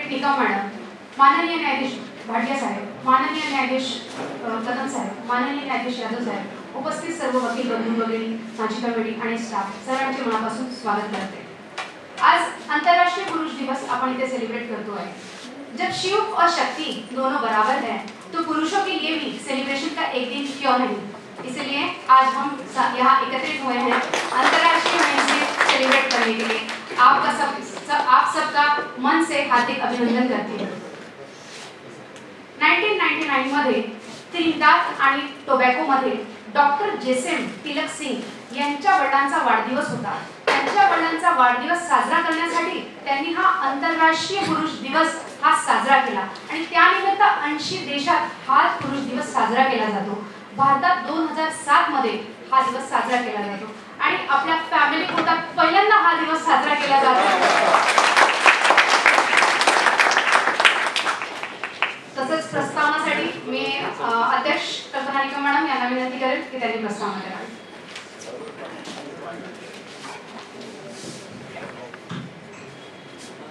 Advocate Nikam madam, माननीय न्यायाधीश भाटिया साहेब, माननीय न्यायाधीश कदम साहेब, माननीय न्यायाधीश यादव साहेब, उपस्थित सर्व वकील बंधू भगिनी, माझी कमिटी आणि स्टाफ सर्वांचे मनापासून स्वागत करते। आज अंतर्राष्ट्रीय पुरुष दिवस अपन इसे सेलिब्रेट करते हैं। जब शिव और शक्ति दोनों बराबर हैं, तो पुरुषों के लिए भी सेलिब्रेशन का एक दिन क्यों नहीं। इसलिए आज हम यहाँ एकत्रित हुए हैं अंतर्राष्ट्रीय मेंस डे सेलिब्रेट करने के लिए। आप सबका मन से हार्दिक अभिनंदन करते हैं। 1999 मध्ये त्रिनिदाद आणि टोबॅगो मध्ये डॉक्टर जेसेम तिलक सिंग यांच्या वडिलांचा वाढदिवस होता। त्यांच्या वडिलांचा वाढदिवस साजरा करण्यासाठी त्यांनी हा आंतरराष्ट्रीय पुरुष दिवस हा साजरा केला आणि त्यानिमित्त 80 देशात हा पुरुष दिवस साजरा केला जातो। भारतात 2007 मध्ये हा दिवस साजरा केला जातो आणि आपल्या फॅमिली कोर्टात पहिल्यांदा हा दिवस साजरा केला जातो। तसंच प्रस्तावनासाठी मी अध्यक्ष कल्पना निकम मॅडम यांना विनंती करेल की त्यांनी प्रस्तावना करावी।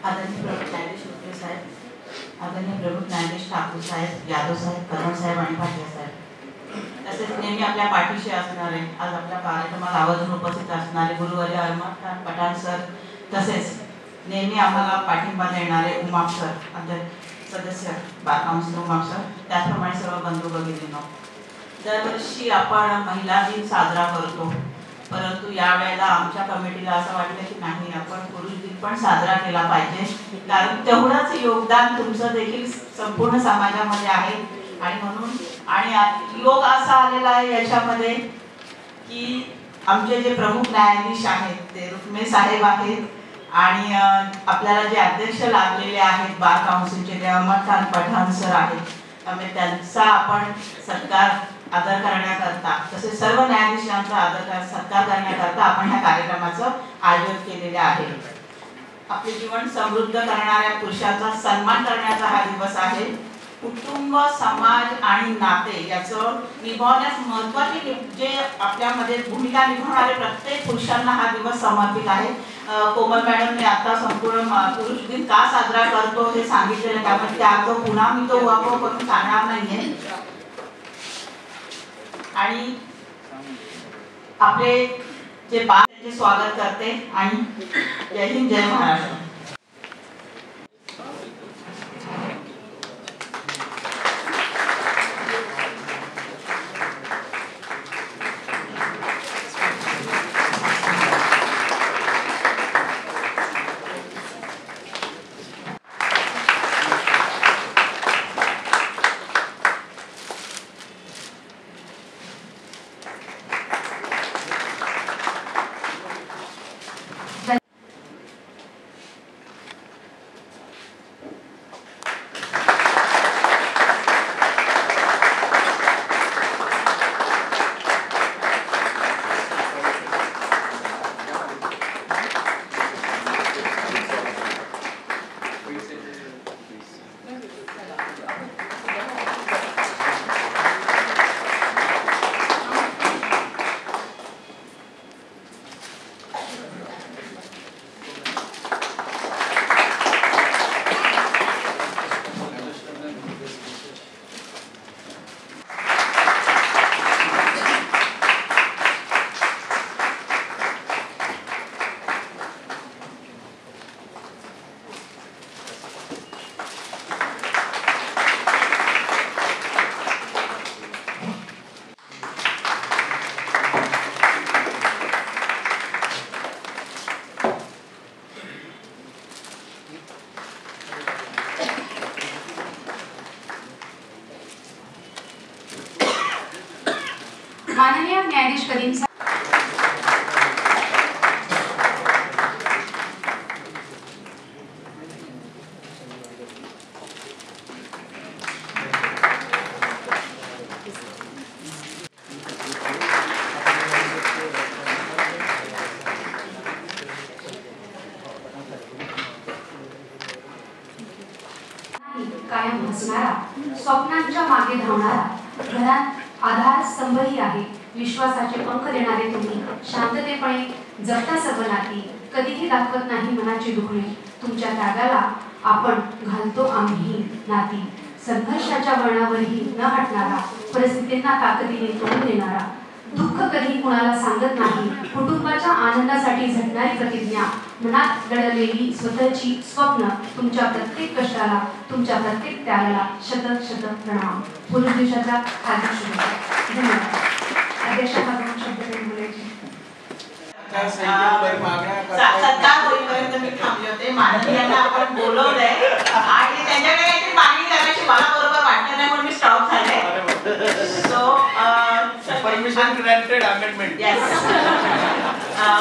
आदरणीय प्रमुख न्यायाधीश उके साहेब, आदरणीय प्रमुख न्यायाधीश ठाकूर साहेब, यादव साहेब, कदम साहेब आणि भाटिया साहेब, तसेच नेहमी आपल्या पाठीशी असणारे, आज आपल्या कार्यक्रमाला आवर्जून उपस्थित असणारे गुरुवर्य अहमद खान पठाण सर, तसेच नेहमी आम्हाला पाठिंबा देणारे उमाप सर, अध्यक्ष सदस्य बार काउन्सिल उमाप सर, त्याचप्रमाणे सर्व बंधू भगिनींनो, दरवर्षी आपण महिला दिन साजरा करतो, परंतु यावेळेला आमच्या कमिटीला असं वाटलं की नाही, आपण पुरुष दिन पण साजरा केला पाहिजे, कारण तेवढंच योगदान तुमचं देखील संपूर्ण समाजामध्ये आहे। आणि म्हणून आणि योग असा आलेला आहे याच्यामध्ये की आमचे जे प्रमुख न्यायाधीश आहेत ते रुक्मे साहेब आहेत आणि आपल्याला जे अध्यक्ष लागलेले आहेत बार काउन्सिलचे ते अहमद खान पठाण सर आहेत, त्यामुळे त्यांचा आपण सत्कार आदर करण्याकरता तसेच सर्व न्यायाधीशांचा सत्कार करण्याकरता आपण ह्या कार्यक्रमाचं आयोजन केलेले आहे। आपले जीवन समृद्ध करणाऱ्या पुरुषांचा सन्मान करण्याचा हा दिवस आहे। कुटुंब, समाज आणि नाते याचं निभावण्यास महत्त्वाची जे आपल्यामध्ये भूमिका निभावणारे प्रत्येक पुरुषांना हा दिवस समर्पित आहे। कोमल मॅडमने आता संपूर्ण पुरुष दिन का साजरा करतो हे सांगितलेलं, त्यामुळे त्यात पुन्हा मी तो वापर करून सांगणार नाहीये। आणि आपले जे त्यांचे स्वागत करते आणि जय हिंद, जय महाराष्ट्र। माननीय न्यायाधीश कदीम साहेब, कायम हसणारा, स्वप्नांच्या मागे धावणारा, घरात आधार स्तंभही आहे, विश्वासाचे पंख देणारे तुम्ही, शांततेपणे जगता सर्व नाती, कधीही दाखवत नाही मनाची दुखणी, तुमच्या त्यागाला आपण घालतो आम्ही नाती, संघर्षाच्या वळणावरही न हटणारा, परिस्थितींना ताकदीने तोंड देणारा, दुःख कधी कुणाला सांगत नाही, कुटुंबाच्या आनंदासाठी झटणारी प्रतिज्ञा, मनात दडलेली स्वतःची स्वप्न, तुमच्या प्रत्येक कष्टाला, तुमच्या प्रत्येक त्यागाला शतक शतक प्रणाम. पुरुष दिवसाच्या हार्दिक शुभेच्छा. धन्यवाद. अध्यक्षांना दोन शब्द काही बोलायचे. सत्कार होईपर्यंत मी थांबले होते. माननीयांना आपण बोलवलंय आणि त्यांच्याकडे काहीतरी मागणी करायची मला बरोबर वाटलं नाही म्हणून मी स्टॉप झाले. So permission granted amendment.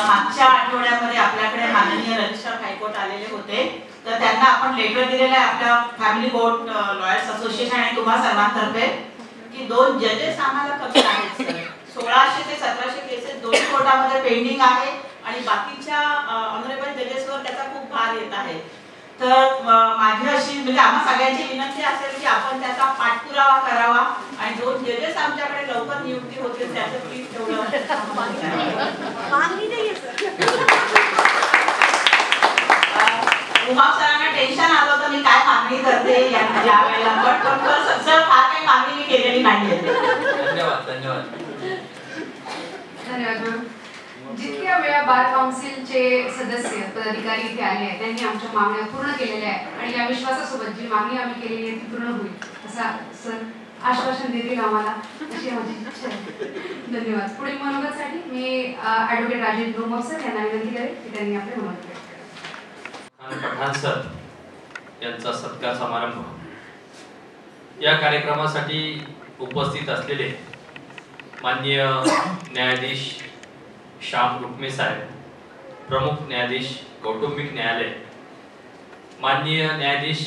मागच्या आठवड्यामध्ये आपल्याकडे माननीय रजिस्ट्रार हायकोर्ट आलेले होते, तर त्यांना आपण लेटर दिलेलं आहे आपल्या फॅमिली कोर्ट लॉयर्स असोसिएशन आणि तुम्हा सर्वांतर्फे की 2 जजेस आम्हाला कमी आहेत सर. 1600 ते 1700 केसेस दोन्ही कोर्टामध्ये पेंडिंग आहे आणि बाकीच्या ऑनरेबल जजेसवर त्याचा खूप भार येत आहे. तर माझी अशी म्हणजे आम्हा सगळ्यांची विनंती असेल की आपण त्याचा पाठपुरावा करावा आणि 2 जजेस आमच्याकडे लवकर नियुक्ती होतील त्याचं प्लीज तेवढं उमा सरांना टेन्शन आलं होतं मी काय मागणी करते या वेळेला, पण सर फार काही मागणी मी केलेली नाहीये. धन्यवाद धन्यवाद धन्यवाद. जितक्या वेळा बार काउन्सिलचे सदस्य पदाधिकारी इथे आले आहेत त्यांनी आमच्या मागण्या पूर्ण केलेल्या आहेत आणि या विश्वासासोबत जी मागणी आम्ही केलेली आहे ती पूर्ण होईल असा सर आश्वासन देतील आम्हाला, अशी माझी इच्छा आहे. धन्यवाद. पुढील मनोगतसाठी मी ॲडव्होकेट राजेश डोमर सर यांना विनंती करेन की त्यांनी आपले मनोगत व्यक्त करावे. पठाण सर यांचा सत्कार समारंभ. या कार्यक्रमासाठी उपस्थित असलेले माननीय न्यायाधीश श्याम रुक्मे साहेब, प्रमुख न्यायाधीश कौटुंबिक न्यायालय, माननीय न्यायाधीश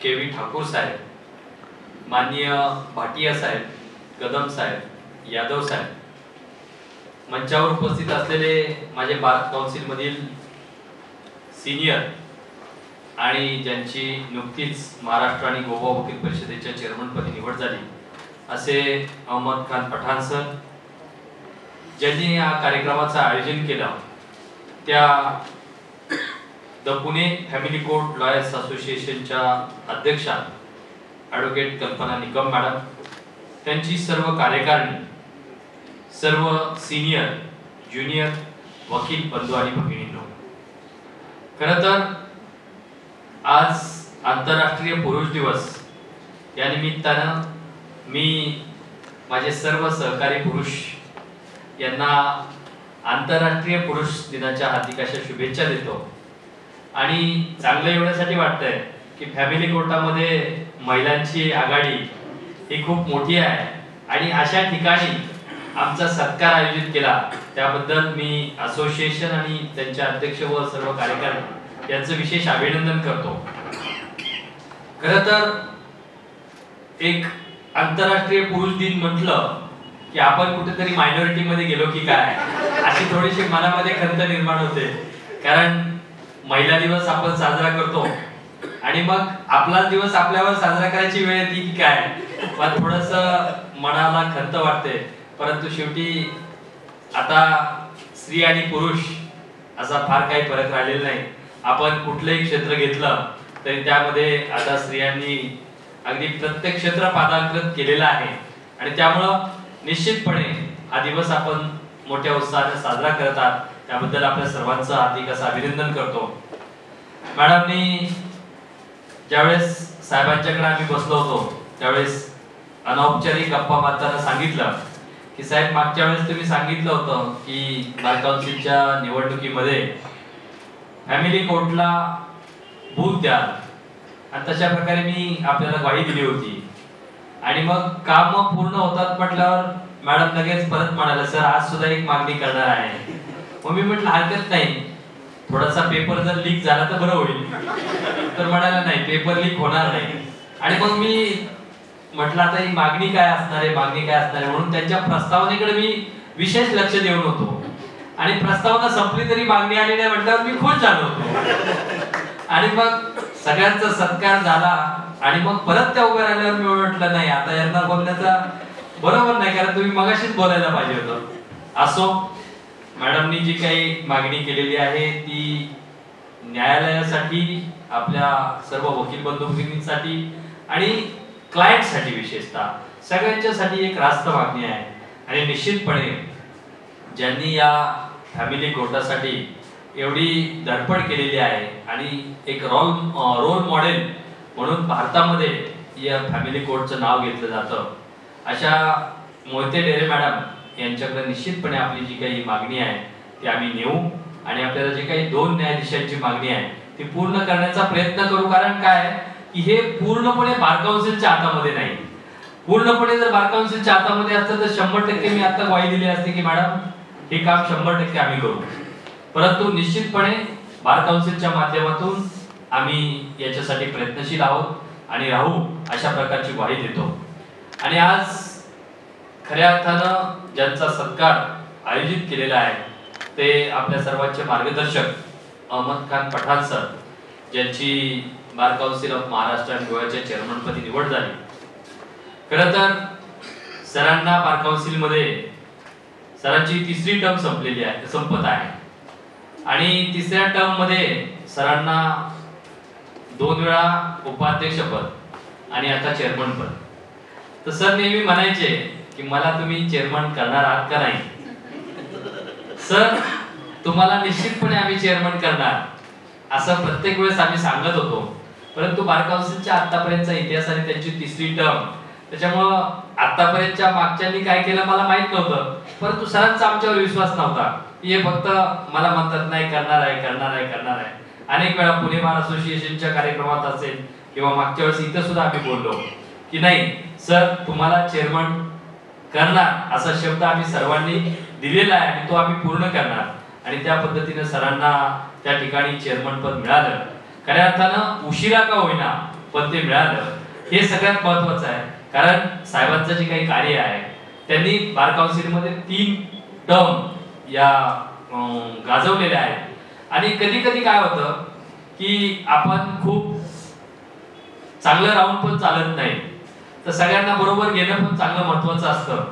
के.व्ही. ठाकूर साहेब, माननीय भाटिया साहेब, कदम साहेब, यादव साहेब, मंचावर उपस्थित असलेले माझे बार काउन्सिल मधील सिनियर आणि ज्यांची नुकतीच महाराष्ट्र आणि गोवा वकील परिषदेच्या चेअरमनपदी निवड झाली असे अहमद खान पठाण सर, ज्यांनी या कार्यक्रमाचं आयोजन केलं, त्या the Pune family court lawyers असोसिएशनच्या अध्यक्षा ॲडव्होकेट कल्पना निकम मॅडम, त्यांची सर्व कार्यकारिणी, सर्व सिनियर ज्युनियर वकील बंधू आणि भगिनींनो, खरं तर आज आंतरराष्ट्रीय पुरुष दिवस या निमित्तानं मी माझे सर्व सहकारी पुरुष यांना आंतरराष्ट्रीय पुरुष दिनाच्या हार्दिक अशा शुभेच्छा देतो. आणि चांगलं एवढ्यासाठी वाटतंय की फॅमिली कोर्टामध्ये महिलांची आघाडी ही खूप मोठी आहे आणि अशा ठिकाणी आमचा सत्कार आयोजित केला त्याबद्दल मी असोसिएशन आणि त्यांच्या अध्यक्ष व सर्व कार्यकर्ते यांचं विशेष अभिनंदन करतो. खरं तर एक आंतरराष्ट्रीय पुरुष दिन म्हटलं की आपण कुठेतरी मायनॉरिटी मध्ये गेलो की काय अशी थोडीशी मनामध्ये खंत निर्माण होते, कारण महिला दिवस आपण साजरा करतो आणि मग आपला दिवस आपल्यावर साजरा करायची वेळ येते की काय, पण थोडंसं मनाला खंत वाटते. परंतु शेवटी आता स्त्री आणि पुरुष असा फार काही फरक राहिलेला नाही. आपण कुठलंही क्षेत्र घेतलं तरी त्यामध्ये आता स्त्रियांनी अगदी प्रत्येक क्षेत्र पादांकृत केलेलं आहे आणि त्यामुळं निश्चितपणे हा दिवस आपण मोठ्या उत्साहाने साजरा करत आहात, त्याबद्दल आपल्या सर्वांचं हार्दिक असं अभिनंदन करतो. मॅडमनी ज्यावेळेस साहेबांच्याकडे आम्ही बसलो होतो त्यावेळेस अनौपचारिक गप्पा मारताना सांगितलं की साहेब मागच्या वेळेस तुम्ही सांगितलं होतं की बार काउन्सिलच्या निवडणुकीमध्ये फॅमिली कोर्टला बूथ द्या आणि तशा प्रकारे मी आपल्याला ग्वाही दिली होती आणि मग काम पूर्ण होतात म्हटल्यावर मॅडम लगेच परत म्हणाले सर आज सुद्धा एक मागणी करणार आहे. मग मी म्हटलं हरकत नाही, थोडासा पेपर जर लीक झाला तर बरं होईल. तर म्हणाला नाही पेपर लीक होणार नाही. आणि मग मी म्हटलं आता ही मागणी काय असणार आहे, मागणी काय असणार आहे म्हणून त्यांच्या प्रस्तावनेकडे मी विशेष लक्ष देऊन होतो आणि प्रस्तावना संपली तरी मागणी आली नाही म्हटल्यावर मी खुश झालो होतो. आणि मग सगळ्यांचा सत्कार झाला आणि मग परत त्या उभ्या राहिल्यावर मी म्हटलं नाही आता यांना बोलण्याचा बरोबर नाही, कारण तुम्ही मगाशीच बोलायला पाहिजे होतं. असो, मॅडमनी जी काही मागणी केलेली आहे ती न्यायालयासाठी आपल्या सर्व वकील बंधू भगिनींसाठी आणि क्लायंटसाठी विशेषतः सगळ्यांच्यासाठी एक रास्त मागणी आहे. आणि निश्चितपणे ज्यांनी या फॅमिली कोर्टासाठी एवढी धडपड केलेली आहे आणि एक रोल मॉडेल म्हणून भारतामध्ये या फॅमिली कोर्टचं नाव घेतलं जातं, अशा मोहिते डेरे मॅडम यांच्याकडे निश्चितपणे आपली जी काही मागणी आहे ती आम्ही नेऊ आणि आपल्याला जी काही 2 न्यायाधीशांची मागणी आहे ती पूर्ण करण्याचा प्रयत्न करू. कारण काय की हे पूर्णपणे बार काउन्सिलच्या हातामध्ये नाही. पूर्णपणे जर बार काउन्सिलच्या हातामध्ये असतं तर 100% मी आता ग्वाही दिली असते की मॅडम हे काम 100% आम्ही करू. परंतु निश्चितपणे बार काउन्सिलच्या माध्यमातून आम्ही याच्यासाठी प्रयत्नशील आहोत आणि राहू अशा प्रकारची ग्वाही देतो. आणि आज खऱ्या अर्थानं ज्यांचा सत्कार आयोजित केलेला आहे ते आपल्या सर्वांचे मार्गदर्शक अहमद खान पठाण सर, ज्यांची बार काउन्सिल ऑफ महाराष्ट्र आणि गोव्याच्या चेअरमनपदी निवड झाली. खरं तर सरांना बार काउन्सिलमध्ये सरांची 3री टर्म संपत आहे आणि 3ऱ्या टर्म मध्ये सरांना 2 वेळा उपाध्यक्षपद आणि आता चेअरमन पद. तर सर नेहमी म्हणायचे की मला तुम्ही चेअरमन करणार आहात का नाही. सर तुम्हाला निश्चितपणे आम्ही चेअरमन करणार असं प्रत्येक वेळेस आम्ही सांगत होतो. परंतु बार काउन्सिलच्या आतापर्यंतचा इतिहास आणि त्यांची 3री टर्म त्याच्यामुळं आतापर्यंतच्या मागच्यांनी काय केलं मला माहित नव्हतं. परंतु सरांचा आमच्यावर विश्वास नव्हता. हे फक्त मला म्हणतात नाही करणार आहे. अनेक वेळा पुणे बार असोसिएशनच्या कार्यक्रमात असेल किंवा मागच्या वेळेस इथं सुद्धा आम्ही बोललो की नाही सर तुम्हाला चेअरमन करणार असा शब्द आम्ही सर्वांनी दिलेला आहे आणि तो आम्ही पूर्ण करणार. आणि त्या पद्धतीने सरांना त्या ठिकाणी चेअरमन पद मिळालं. खऱ्या अर्थानं उशिरा का होईना पण ते मिळालं हे सगळ्यात महत्त्वाचं आहे. कारण साहेबांचं जे काही कार्य आहे त्यांनी बार काउन्सिलमध्ये 3 टर्म या गाजवलेल्या आहेत. आणि कधी कधी काय होतं की आपण खूप चांगलं राहून पण चालत नाही, तर सगळ्यांना बरोबर घेणं पण चांगलं महत्त्वाचं असतं.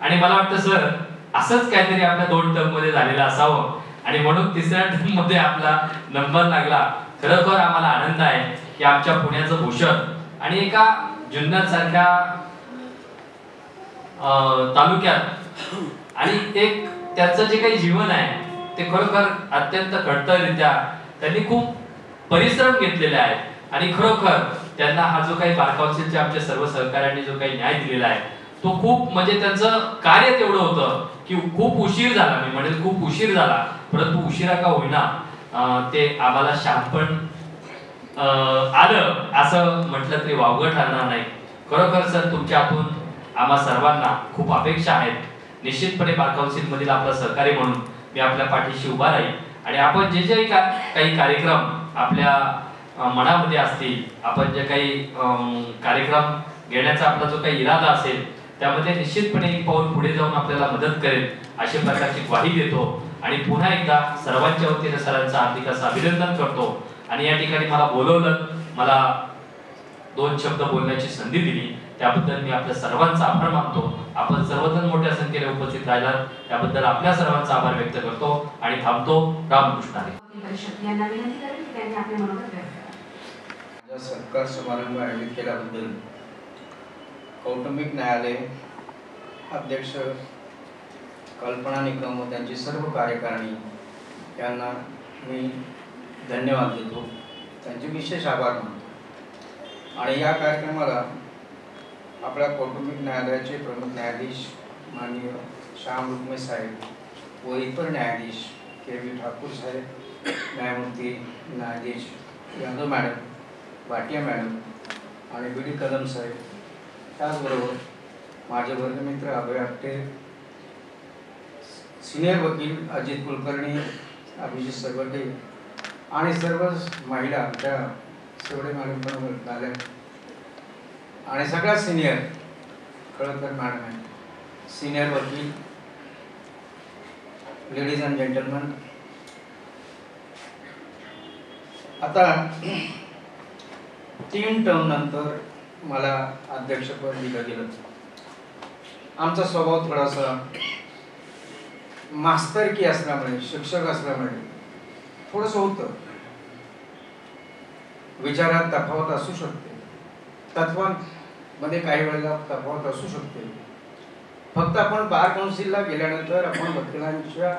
आणि मला वाटतं सर असंच काहीतरी आपल्या 2 टर्म मध्ये झालेलं असावं आणि म्हणून 3ऱ्या टर्म मध्ये आपला नंबर लागला. खरोखर आम्हाला आनंद आहे की आमच्या पुण्याचं भूषण आणि एका जुन्नर सारख्या तालुक्यात आणि एक त्याचं जे काही जीवन आहे ते खरोखर अत्यंत खडतररित्या त्यांनी खूप परिश्रम घेतलेले आहेत आणि खरोखर त्यांना हा जो काही बार काउन्सिलच्या आमच्या सर्व सहकाऱ्यांनी जो काही न्याय दिलेला आहे तो खूप म्हणजे त्यांचं कार्य तेवढं होतं की खूप उशीर झाला. मी म्हणेल खूप उशीर झाला, परंतु उशिरा का होईना ते आम्हाला शहाणपण आलं असं म्हटलं तरी वावगं ठरणार नाही. खरोखर सर तुमच्या हातून आम्हा सर्वांना खूप अपेक्षा आहेत. निश्चितपणे बार काउन्सिल मधील आपलं सहकारी म्हणून मी आपल्या पाठीशी उभा राहील आणि आपण जे काही कार्यक्रम आपल्या मनामध्ये असतील, आपण जे काही कार्यक्रम घेण्याचा आपला जो काही इरादा असेल त्यामध्ये निश्चितपणे एक पाऊल पुढे जाऊन आपल्याला मदत करेल अशा प्रकारची ग्वाही देतो. आणि पुन्हा एकदा सर्वांच्या वतीने सरांचं हार्दिक असं अभिनंदन करतो. आणि या ठिकाणी मला बोलवलं, मला 2 शब्द बोलण्याची संधी दिली त्याबद्दल मी आपल्या सर्वांचा आभार मानतो. आपण सर्वजण मोठ्या संख्येने उपस्थित राहिलात त्याबद्दल आपल्या सर्वांचा आभार व्यक्त करतो आणि थांबतो. रामकृष्ण हरी. यांना विनंती करेन की त्यांनी आपले मनोगत व्यक्त करावे. सत्कार समारंभ आयोजित केल्याबद्दल कौटुंबिक न्यायालय अध्यक्ष कल्पना निकम व त्यांची सर्व कार्यकारिणी यांना मी धन्यवाद देतो, त्यांचे विशेष आभार मानतो. आणि या कार्यक्रमाला आपल्या कौटुंबिक न्यायालयाचे प्रमुख न्यायाधीश माननीय श्याम रुक्मे साहेब व इतर न्यायाधीश के.व्ही. ठाकूर साहेब, न्यायमूर्ती न्यायाधीश यादव मॅडम, भाटिया मॅडम आणि बी.डी. कदम साहेब, त्याचबरोबर माझे वर्गमित्र अभय आपटे, सिनियर वकील अजित कुलकर्णी, अभिजित सरवटे आणि सर्व महिला त्या शेवडे मॅडम पण झाल्या आणि सगळ्यात सिनियर खळकर मॅडम आहे, सिनियर वकील, लेडीज अँड जेंटलमन. आता 3 टर्म नंतर मला अध्यक्षपद दिलं गेलं. आमचा स्वभाव थोडासा मास्तरकी असल्यामुळे, शिक्षक असल्यामुळे थोडंसं होतं. विचारात तफावत असू शकते, तत्वांमध्ये काही वेळेला तफावत असू शकते. फक्त आपण बार काउन्सिलला गेल्यानंतर आपण वकिलांच्या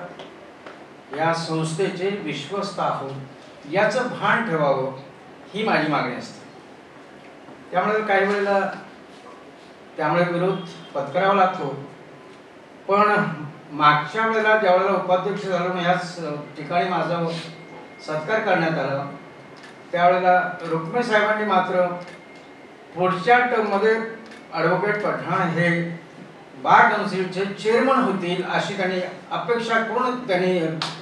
या संस्थेचे विश्वस्त आहोत याचं भान ठेवावं, ही माझी मागणी असते. त्यामुळे काही वेळेला त्यामुळे विरोध पत्करावा लागतो. पण मागच्या वेळेला ज्या वेळेला उपाध्यक्ष झालो याच ठिकाणी माझा सत्कार करण्यात आला, त्यावेळेला रुक्मे साहेबांनी मात्र पुढच्या टर्ममध्ये ॲडव्होकेट पठाण हे बार काउन्सिलचे चेअरमन होतील अशी त्यांनी अपेक्षा करून त्यांनी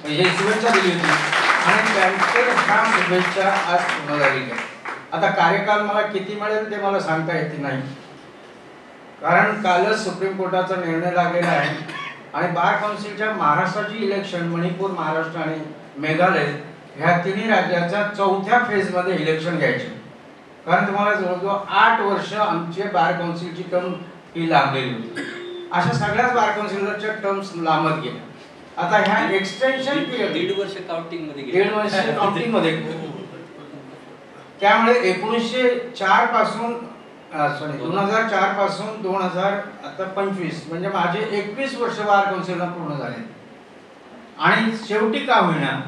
हे शुभेच्छा दिली होती आणि त्यांचे ह्या शुभेच्छा आज पूर्ण झालेली आहे. आता कार्यकाल मला किती मिळेल ते मला सांगता येते नाही, कारण कालच सुप्रीम कोर्टाचा निर्णय लागलेला आहे आणि बार काउन्सिलच्या महाराष्ट्राची इलेक्शन, मणिपूर, महाराष्ट्र आणि मेघालय ह्या तिन्ही राज्याच्या 4थ्या फेजमध्ये इलेक्शन घ्यायचे. कारण तुम्हाला जवळजवळ 8 वर्ष आमचे बार काउन्सिलची टर्म ही लांबलेली होती. अशा सगळ्याच बार काउन्सिलरच्या टर्म्स लांबत गेल्या. आता ह्या एक्सटेन्शन पिरियड 1.5 वर्ष काउंटिंग मध्ये 1.5 वर्ष काउंटिंग मध्ये, त्यामुळे 1904 पासून 2004 पासून 2025 म्हणजे माझे 21 वर्ष बार काउन्सिलला पूर्ण झाले. आणि शेवटी का होईना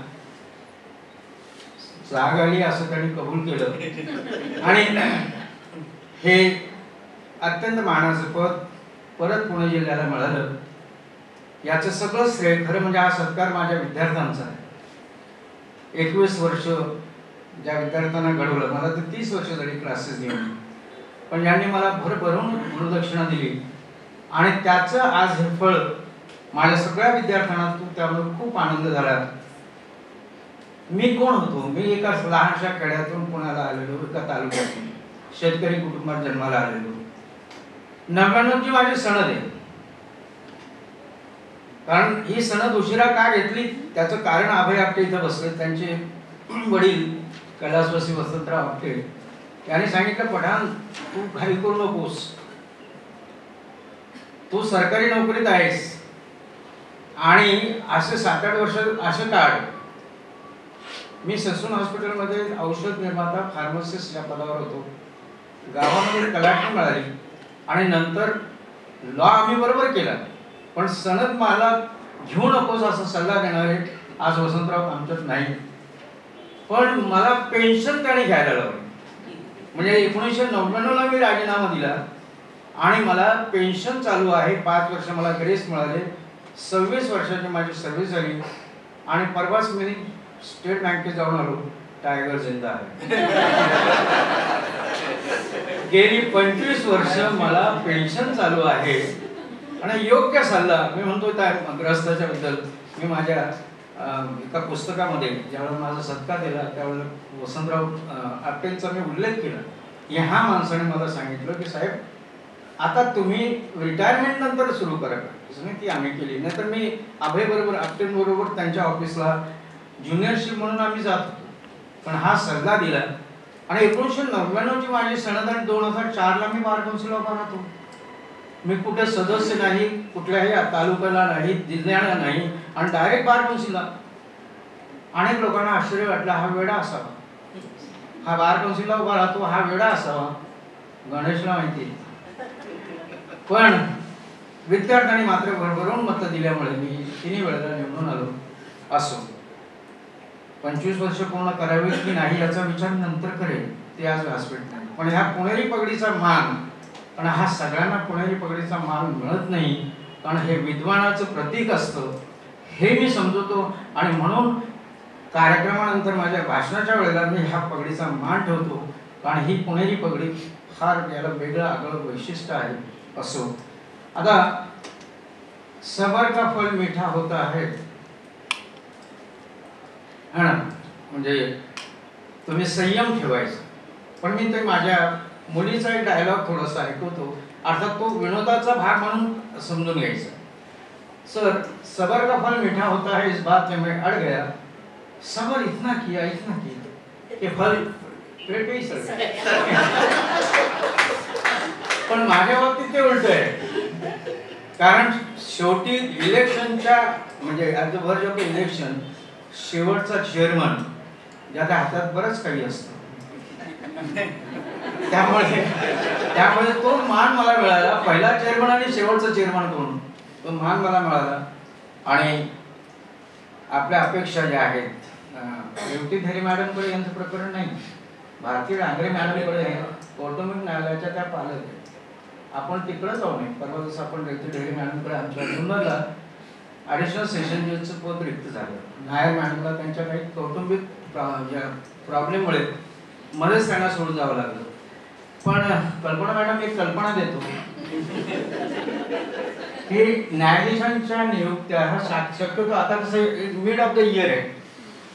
जाग आली असं त्यांनी कबूल केलं आणि हे अत्यंत मानाचं पद परत पुणे जिल्ह्याला मिळालं. याचं सगळं श्रेय खरं म्हणजे हा सत्कार माझ्या विद्यार्थ्यांचा आहे. 21 वर्ष ज्या विद्यार्थ्यांना घडवलं, मला तर 30 वर्ष झाली क्लासेस घेऊन, पण यांनी मला भरभरून गुरुदक्षिणा दिली आणि त्याचं आज हे फळ माझ्या सगळ्या विद्यार्थ्यांना त्यामुळे खूप आनंद झाला. मी कोण होतो? मी एका लहानशा खेड्यातून पुण्याला आलेलो, एका तालुक्यातून शेतकरी कुटुंबात जन्माला आलेलो. 99ची माझी सणद आहे. कारण ही सणद उशिरा का घेतली त्याचं कारण अभय आपटे इथं बसले, त्यांचे वडील कैलासवासी वसंतराव आपटे यांनी सांगितलं, पठाण तू घाई करू नकोस, तू सरकारी नोकरीत आहेस आणि असे 7-8 वर्ष असे काढ. मी ससून हॉस्पिटलमध्ये औषध निर्माता फार्मसिस्ट या पदावर होतो. गावामध्ये कलाटणी मिळाली आणि नंतर लॉ आम्ही बरोबर केला, पण सनद मला घेऊ नकोस असा सल्ला देणारे आज वसंतराव आमच्यात नाही. पण मला पेन्शन त्याने घ्यायला लावली. म्हणजे 1999ला मी राजीनामा दिला आणि मला पेन्शन चालू आहे. 5 वर्ष मला ग्रेस मिळाले. 26 वर्षाची माझी सर्व्हिस झाली आणि परवाच मी स्टेट बँकेत जाऊन आलो. टायगर जिंदा आहे. गेली 25 वर्ष मला पेन्शन चालू आहे आणि योग्य सल्ला मी म्हणतो त्या ग्रस्ताच्या बद्दल. मी माझ्या एका पुस्तकामध्ये ज्यावेळेला माझा सत्कार दिला त्यावेळेला वसंतराव आपटेंचा मी उल्लेख केला. ह्या माणसाने मला सांगितलं की साहेब आता तुम्ही रिटायरमेंट नंतर सुरू करा. ती आम्ही केली. नंतर मी अभय बरोबर आपटें बरोबर त्यांच्या ऑफिसला ज्युनियरशिप म्हणून आम्ही जात होतो. पण हा सल्ला दिला आणि 1999ची माझी सणद आणि 2004ला मी बार काउन्सिल उभा राहतो. मी कुठे सदस्य नाही, कुठल्याही तालुक्याला नाही, जिल्ह्याला नाही आणि डायरेक्ट बार काउन्सिलला. अनेक लोकांना आश्चर्य वाटलं, हा वेडा असावा, हा बार काउन्सिलला उभा राहतो, हा वेडा असावा. गणेशला माहिती. पण विद्यार्थ्यांनी मात्र भरभरून मतं दिल्यामुळे मी 3 वेळेला निवडून आलो. असो 25 वर्ष पूर्ण करावी की नाही याचा विचार नंतर करेल, ते आज व्यासपीठ नाही. पण ह्या पुणेरी पगडीचा मान, पण हा सगळ्यांना पुणेरी पगडीचा मान मिळत नाही, कारण हे विद्वानाचं प्रतीक असतं हे मी समजतो. आणि म्हणून कार्यक्रमानंतर माझ्या भाषणाच्या वेळेला मी ह्या पगडीचा मान ठेवतो, कारण ही पुणेरी पगडी फार याला वेगळं आगळं वैशिष्ट्य आहे. असो आता सबर का फल मीठा होता है ना, म्हणजे तुम्ही संयम ठेवायचा. पण मी ते माझ्या मुलीचा एक डायलॉग थोडासा ऐकवतो, अर्थात तो विनोदाचा भाग म्हणून समजून घ्यायचा. सर सबर का फल मीठा होता है इस बात में मैं अड़ गया, सबर इतना किया कि फल पेट पे ही सड़ गया. पण माझ्या बाबतीत ते उलट आहे, कारण शेवटी इलेक्शनच्या म्हणजे ॲट द वर्ज ऑफ इलेक्शन शेवटचा चेअरमन ज्याच्या हातात बरंच काही असतं त्यामुळे तो मान मला मिळाला. पहिला चेअरमन आणि शेवटचा चेअरमन कोण, तो मान मला मिळाला. आणि आपल्या अपेक्षा ज्या आहेत, ब्युटी थेरी मॅडमकडे यांचं प्रकरण नाही, भारती डांगरे मॅडमकडे कौटुंबिक न्यायालयाच्या त्या पालक आहेत. आपण तिकडे जाऊ नये. परवा दिवस आपण ढेरे मॅडमकडे आमच्या जुन्नरला ॲडिशनल सेशन जजचं पद रिक्त झालं. नायर मॅडमला त्यांच्या काही कौटुंबिक प्रॉब्लेममुळे मध्येच त्यांना सोडून जावं लागलं. पण कल्पना मॅडम एक कल्पना देतो की न्यायाधीशांच्या नियुक्त्या ह्या शक्यतो आता कसं मिड ऑफ द इयर आहे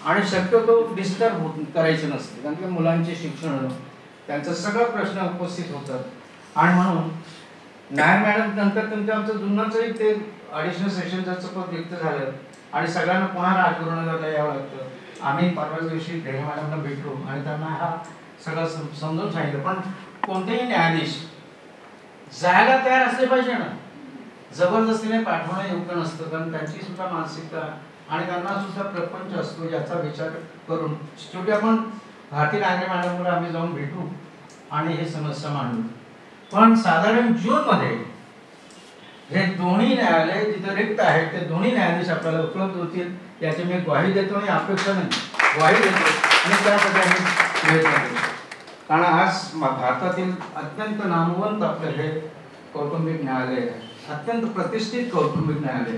आणि शक्यतो डिस्टर्ब करायचं नसतं, कारण की मुलांचे शिक्षण त्यांचा सगळं प्रश्न उपस्थित होतात. आणि म्हणून नायर मॅडम नंतर तुमच्या आमचं जुन्नरचंही ते ॲडिशनल सेशन जजचं पद रिक्त झालं आणि सगळ्यांना पुन्हा राजगुरुनगरला यावं लागतं. आम्ही परवा दिवशी ढेरे मॅडमला भेटलो आणि त्यांना हा सगळं समजून सांगितलं. पण कोणतेही न्यायाधीश जायला तयार असले पाहिजे ना, जबरदस्तीने पाठवणं योग्य नसतं, कारण त्यांची सुद्धा मानसिकता आणि त्यांना सुद्धा प्रपंच असतो याचा विचार करून शेवटी आपण भारती डांगरे मॅडमकडे आम्ही जाऊन भेटू आणि हे समस्या मांडू. पण साधारण जूनमध्ये हे दोन्ही न्यायालय जिथे रिक्त आहेत ते दोन्ही न्यायाधीश आपल्याला उपलब्ध होतील याची मी ग्वाही देतो आणि अपेक्षा नाही, ग्वाही देतो आणि त्यासाठी आम्ही प्रयत्न करतो. कारण आज भारतातील अत्यंत नामवंत आपलं हे कौटुंबिक न्यायालय आहे, अत्यंत प्रतिष्ठित कौटुंबिक न्यायालय.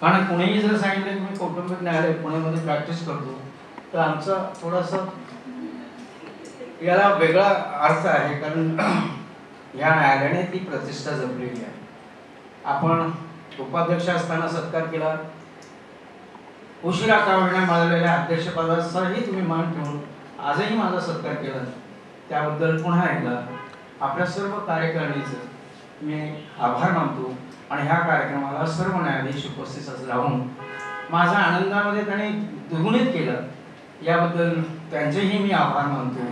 कारण कुणीही जर सांगितलं की मी कौटुंबिक न्यायालय पुण्यामध्ये प्रॅक्टिस करतो तर आमचा थोडासा याला वेगळा अर्थ आहे, कारण या न्यायालयाने ती प्रतिष्ठा जपलेली आहे. आपण उपाध्यक्ष असताना सत्कार केला, उशिरा का होईना मिळालेल्या अध्यक्षपदाचाही तुम्ही मान ठेवून आजही माझा सत्कार केला, त्याबद्दल पुन्हा एकदा आपल्या सर्व कार्यकारिणीचं मी आभार मानतो. आणि ह्या कार्यक्रमाला सर्व न्यायाधीश उपस्थित राहून माझा आनंदामध्ये त्यांनी द्विगुणित केलं याबद्दल त्यांचेही मी आभार मानतो.